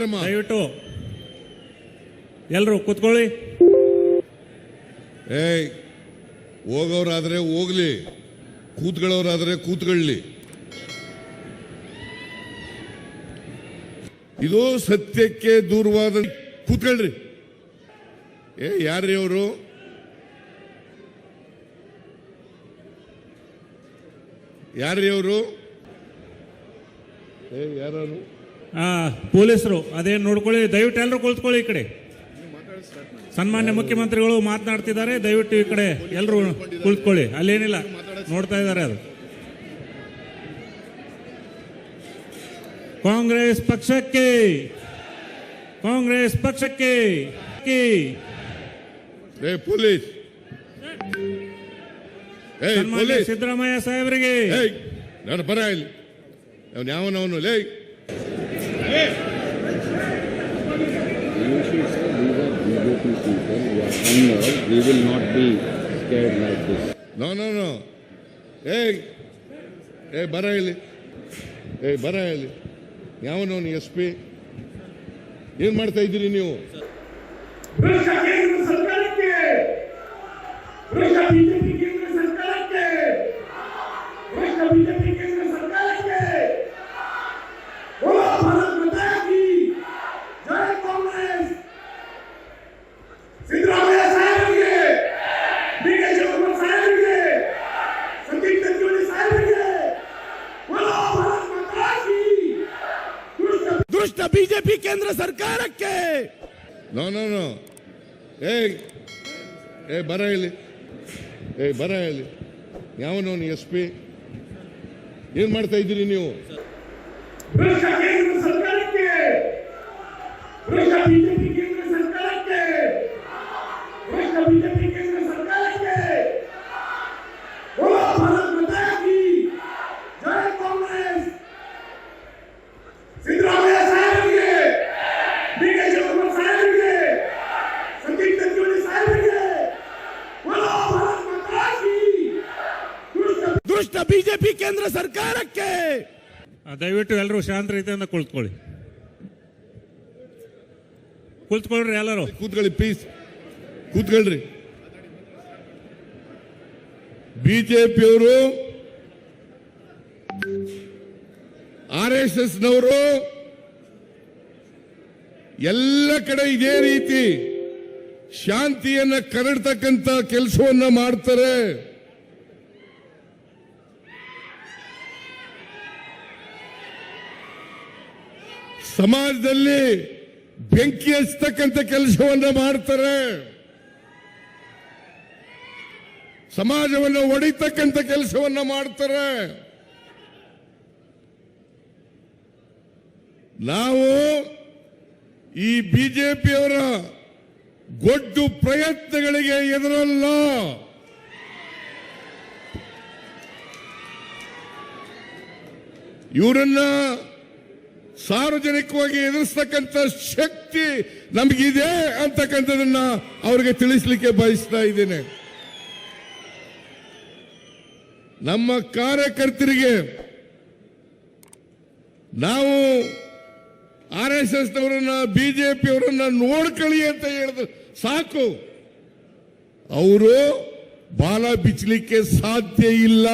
ಕಾರ್ಯಕ್ರಮ. ದಯವಿಟ್ಟು ಎಲ್ಲರೂ ಕೂತ್ಕೊಳ್ಳಿ. ಹೋಗೋರಾದ್ರೆ ಹೋಗ್ಲಿ, ಕೂತ್ಕೊಳ್ಳೋರಾದ್ರೆ ಕೂತ್ಕೊಳ್ಳಿ. ಇದು ಸತ್ಯಕ್ಕೆ ದೂರವಾದ. ಕೂತ್ಕೊಳ್ರಿ. ಯಾರ್ರೀ ಅವರು? ಯಾರ್ರೀ ಅವರು? ಯಾರು? ಪೊಲೀಸರು. ಅದೇನು ನೋಡ್ಕೊಳ್ಳಿ. ದಯವಿಟ್ಟು ಎಲ್ಲರೂ ಕುಳಿತುಕೊಳ್ಳಿ. ಈ ಕಡೆ ಸನ್ಮಾನ್ಯ ಮುಖ್ಯಮಂತ್ರಿಗಳು ಮಾತನಾಡ್ತಿದ್ದಾರೆ. ದಯವಿಟ್ಟು ಈ ಕಡೆ ಎಲ್ಲರೂ ಕುಳಿತುಕೊಳ್ಳಿ. ಅಲ್ಲೇನಿಲ್ಲ, ನೋಡ್ತಾ ಇದ್ದಾರೆ. ಅದು ಕಾಂಗ್ರೆಸ್ ಪಕ್ಷಕ್ಕೆ, ಕಾಂಗ್ರೆಸ್ ಪಕ್ಷಕ್ಕೆ. ಪೊಲೀಸ್ ಸಿದ್ದರಾಮಯ್ಯ ಸಾಹೇಬರಿಗೆ ನಾನು ಬರ ಇಲ್ಲಿ ಯಾವನವನು ಲೇ. We will not be scared like this. No. ಬರ ಇಲ್ಲಿ. ಬರ ಇಲ್ಲಿ. ಯಾವನವನು ಎಸ್ ಪಿ? ಏನ್ ಮಾಡ್ತಾ ಇದ್ದೀರಿ ನೀವು? ದುಷ್ಟ ಬಿಜೆಪಿ ಕೇಂದ್ರ ಸರ್ಕಾರಕ್ಕೆ. ನೋ. ಬರ ಇಲ್ಲಿ. ಬರ ಇಲ್ಲಿ. ಯಾವನವನು ಎಸ್ ಪಿ? ಏನ್ ಮಾಡ್ತಾ ಇದ್ದೀರಿ ನೀವು? ದುಷ್ಟ ಬಿಜೆಪಿ ಕೇಂದ್ರ ಸರ್ಕಾರಕ್ಕೆ. ದಯವಿಟ್ಟು ಎಲ್ಲರೂ ಶಾಂತ ರೀತಿಯಿಂದ ಕುಳಿತುಕೊಳ್ಳಿ. ಕುಳಿತುಕೊಳ್ಳ್ರಿ. ಎಲ್ಲರೂ ಕೂತ್ಕೊಳ್ಳಿ ಪ್ಲೀಸ್. ಕೂತ್ಕೊಳ್ರಿ. ಬಿಜೆಪಿಯವರು, RSS ನವರು ಎಲ್ಲ ಕಡೆ ಇದೇ ರೀತಿ ಶಾಂತಿಯನ್ನ ಕರಡ್ತಕ್ಕಂತ ಕೆಲಸವನ್ನ ಮಾಡ್ತಾರೆ. ಸಮಾಜದಲ್ಲಿ ಬೆಂಕಿ ಹಚ್ಚತಕ್ಕಂಥ ಕೆಲಸವನ್ನ ಮಾಡ್ತಾರೆ. ಸಮಾಜವನ್ನು ಒಡಿತಕ್ಕಂಥ ಕೆಲಸವನ್ನ ಮಾಡ್ತಾರೆ. ನಾವು ಈ ಬಿಜೆಪಿಯವರ ಗೊಡ್ಡು ಪ್ರಯತ್ನಗಳಿಗೆ ಎದುರಲ್ಲ. ಇವರನ್ನ ಸಾರ್ವಜನಿಕವಾಗಿ ಎದುರಿಸತಕ್ಕಂಥ ಶಕ್ತಿ ನಮಗಿದೆ ಅಂತಕ್ಕಂಥದನ್ನ ಅವರಿಗೆ ತಿಳಿಸಲಿಕ್ಕೆ ಬಯಸ್ತಾ ಇದ್ದೇನೆ. ನಮ್ಮ ಕಾರ್ಯಕರ್ತರಿಗೆ ನಾವು RSS ನವರನ್ನ, ಬಿಜೆಪಿಯವರನ್ನ ನೋಡ್ಕೊಳ್ಳಿ ಅಂತ ಹೇಳಿದ್ರು ಸಾಕು. ಅವರು ಬಾಲ ಬಿಚ್ಚಲಿಕ್ಕೆ ಸಾಧ್ಯ ಇಲ್ಲ.